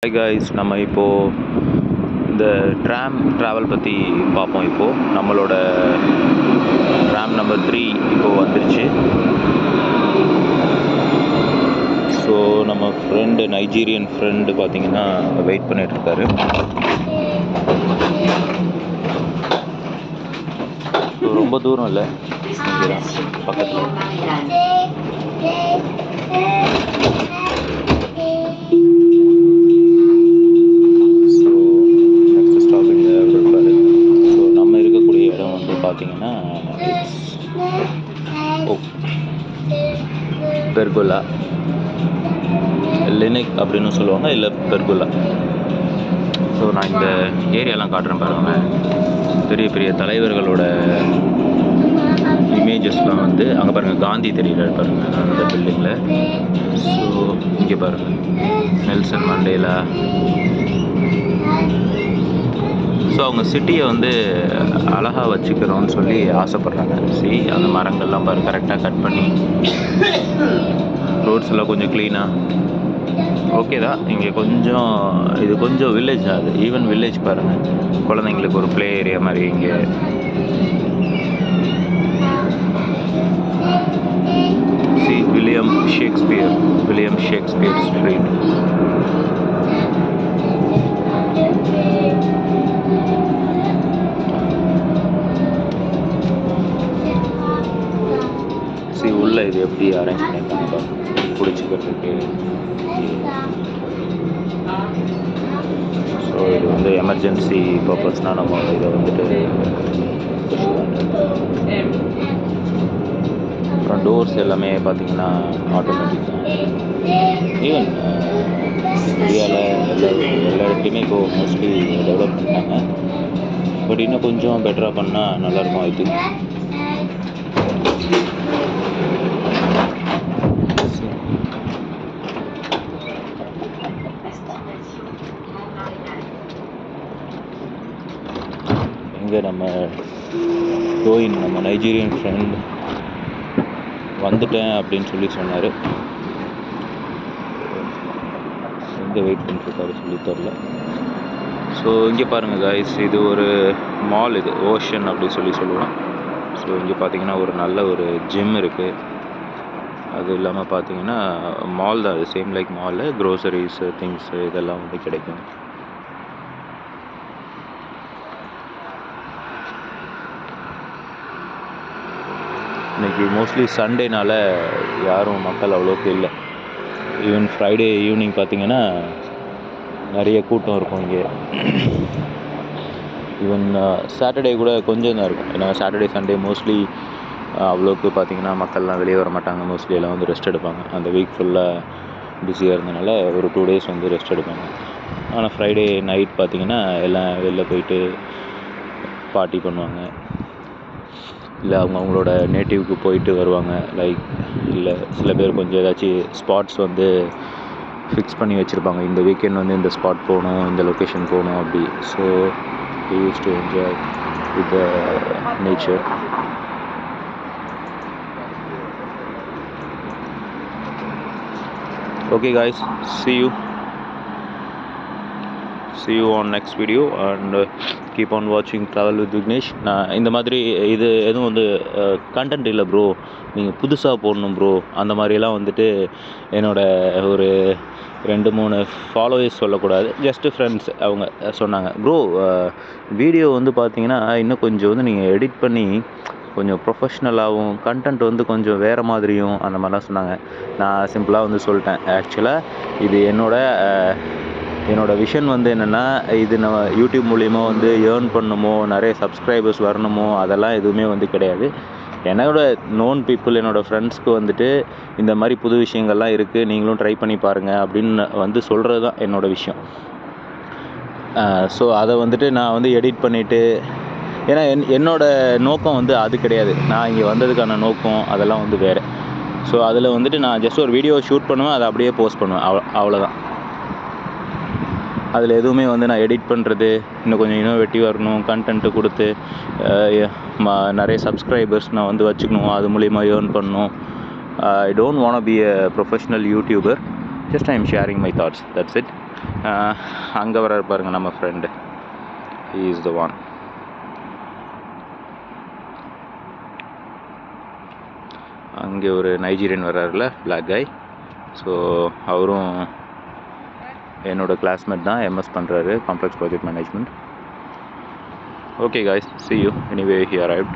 Hi guys, நம்ம இப்போது இந்த ட்ராம் ட்ராவல் பற்றி பார்ப்போம். இப்போது நம்மளோட ட்ராம் நம்பர் 3 இப்போது வந்துருச்சு. ஸோ நம்ம ஃப்ரெண்டு நைஜீரியன் ஃப்ரெண்டு பார்த்திங்கன்னா வெயிட் பண்ணிகிட்ருக்காரு. ஸோ ரொம்ப தூரம் இல்லை, பக்கத்தில். பார்த்தீங்கன்னா பெர்குலா லினிக் அப்படின்னு சொல்லுவாங்க, இல்லை பெர்குலா. ஸோ நான் இந்த ஏரியாலாம் காட்டுறேன் பாருங்க. பெரிய பெரிய தலைவர்களோட இமேஜஸ்லாம் வந்து அங்கே பாருங்கள், காந்தி தெரியல பாருங்கள் அந்த பில்டிங்கில். ஸோ இங்கே பாருங்கள், நெல்சன் மண்டேலா. ஸோ அவங்க சிட்டியை வந்து அழகாக வச்சுக்கிறோன்னு சொல்லி ஆசைப்பட்றாங்க. அந்த மரங்கள்லாம் பாரு, கரெக்டாக கட் பண்ணி, ரோட்ஸ் எல்லாம் கொஞ்சம் க்ளீனாக ஓகே தான். இங்கே கொஞ்சம் இது கொஞ்சம் வில்லேஜ் தான். அது ஈவன் வில்லேஜ் பாருங்கள், குழந்தைங்களுக்கு ஒரு ப்ளே ஏரியா மாதிரி இங்கே. William Shakespeare street. உள்ள இது எப்படி அரேஞ்ச் பண்ணியிருக்காங்க பிடிச்சிக்கிறதுக்கு. ஸோ இது வந்து எமர்ஜென்சி பர்பஸ்னால் நம்ம இதை வந்துட்டு அப்புறம் டோர்ஸ் எல்லாமே பார்த்திங்கன்னா ஆட்டோமேட்டிக் தான். ஈவன் இந்தியாவில் எல்லா இடத்தையுமே இப்போது மோஸ்ட்லி டெவலப் பண்ணிட்டாங்க. பட் இன்னும் கொஞ்சம் பெட்டராக பண்ணால் நல்லாயிருக்கும். இது இங்கே நம்ம நைஜீரியன் ஃப்ரெண்ட் வந்துட்டேன் அப்படின்னு சொல்லி சொன்னார். எங்கே வெயிட் பண்ணிட்டுருக்காரு சொல்லி தெரில. ஸோ இங்கே பாருங்கள் காய்ஸ், இது ஒரு மால், இது ஓஷன் அப்படி சொல்லுவோம். ஸோ இங்கே பார்த்தீங்கன்னா ஒரு நல்ல ஒரு ஜிம் இருக்குது. அது இல்லாமல் பார்த்தீங்கன்னா மால் தான், அது சேம் லைக் மாலு. க்ரோசரிஸு, திங்ஸு இதெல்லாம் வந்து கிடைக்கும். இன்றைக்கி மோஸ்ட்லி சண்டேனால் யாரும் மக்கள் அவ்வளோக்கு இல்லை. ஈவன் ஃப்ரைடே ஈவினிங் பார்த்திங்கன்னா நிறைய கூட்டம் இருக்கும் இங்கே. ஈவன் சாட்டர்டே கூட கொஞ்சம் தான் இருக்கும். ஏன்னா சாட்டர்டே சண்டே மோஸ்ட்லி அவ்வளோக்கு பார்த்திங்கன்னா மக்கள்லாம் வெளியே வர மாட்டாங்க. மோஸ்ட்லி எல்லாம் வந்து ரெஸ்ட் எடுப்பாங்க. அந்த வீக் ஃபுல்லாக பிஸியாக இருந்தனால ஒரு 2 days வந்து ரெஸ்ட் எடுப்பாங்க. ஆனால் ஃப்ரைடே நைட் பார்த்திங்கன்னா எல்லாம் வெளில போயிட்டு பார்ட்டி பண்ணுவாங்க. இல்லை அவங்களோட நேட்டிவ்க்கு போயிட்டு வருவாங்க. லைக் இல்லை சில பேர் கொஞ்சம் ஏதாச்சும் ஸ்பாட்ஸ் வந்து ஃபிக்ஸ் பண்ணி வச்சுருப்பாங்க. இந்த வீக்கெண்ட் வந்து இந்த ஸ்பாட் போகணும், இந்த லொக்கேஷன் போகணும் அப்படி. So we used to enjoy with the nature. Okay guys, see you on next video and keep on watching Travel with Vignesh. நான் இந்த மாதிரி இது எதுவும் வந்து கண்டென்ட் இல்லை ப்ரோ, நீங்கள் புதுசாக போடணும் ப்ரோ அந்த மாதிரிலாம் வந்துட்டு என்னோட ஒரு 2-3 ஃபாலோவர்ஸ் சொல்லக்கூடாது. ஜஸ்ட்டு ஃப்ரெண்ட்ஸ் அவங்க சொன்னாங்க, ப்ரோ வீடியோ வந்து பார்த்தீங்கன்னா இன்னும் கொஞ்சம் வந்து நீங்கள் எடிட் பண்ணி கொஞ்சம் ப்ரொஃபஷ்னலாகவும் கண்டென்ட் வந்து கொஞ்சம் வேறு மாதிரியும் அந்த மாதிரிலாம் சொன்னாங்க. நான் சிம்பிளாக வந்து சொல்லிட்டேன், ஆக்சுவலாக இது என்னோட விஷன் வந்து என்னென்னா, இது நம்ம யூடியூப் மூலிமா வந்து ஏர்ன் பண்ணணுமோ, நிறைய சப்ஸ்கிரைபர்ஸ் வரணுமோ, அதெல்லாம் எதுவுமே வந்து கிடையாது. என்னோட நோன் பீப்புள், என்னோடய ஃப்ரெண்ட்ஸ்க்கு வந்துட்டு இந்த மாதிரி புது விஷயங்கள்லாம் இருக்குது, நீங்களும் ட்ரை பண்ணி பாருங்கள் அப்படின்னு வந்து சொல்கிறது தான் என்னோடய விஷயம். ஸோ அதை வந்துட்டு நான் வந்து எடிட் பண்ணிவிட்டு, ஏன்னா என்னோடய நோக்கம் வந்து அது கிடையாது. நான் இங்கே வந்ததுக்கான நோக்கம் அதெல்லாம் வந்து வேறு. ஸோ அதில் வந்துட்டு நான் ஜஸ்ட் ஒரு வீடியோ ஷூட் பண்ணுவேன், அதை அப்படியே போஸ்ட் பண்ணுவேன், அவ்வளோதான். அதில் எதுவுமே வந்து நான் எடிட் பண்ணுறது, இன்னும் கொஞ்சம் இன்னோவேட்டிவாக இருக்கணும், கண்டென்ட்டு கொடுத்து நிறைய சப்ஸ்கிரைபர்ஸ் நான் வந்து வச்சுக்கணும், அது மூலிமா ஏர்ன் பண்ணணும். I don't want to be a professional YouTuber. Just I am sharing my thoughts. That's it. அங்கே வர பாருங்க நம்ம friend, he is the one. அங்கே ஒரு நைஜீரியன் வர்றாருல, பிளாக் கை. ஸோ அவரும் என்னோட கிளாஸ்மேட் தான், எம்எஸ் பண்ணுறாரு, complex project management. Okay guys, see you. Anyway, he arrived.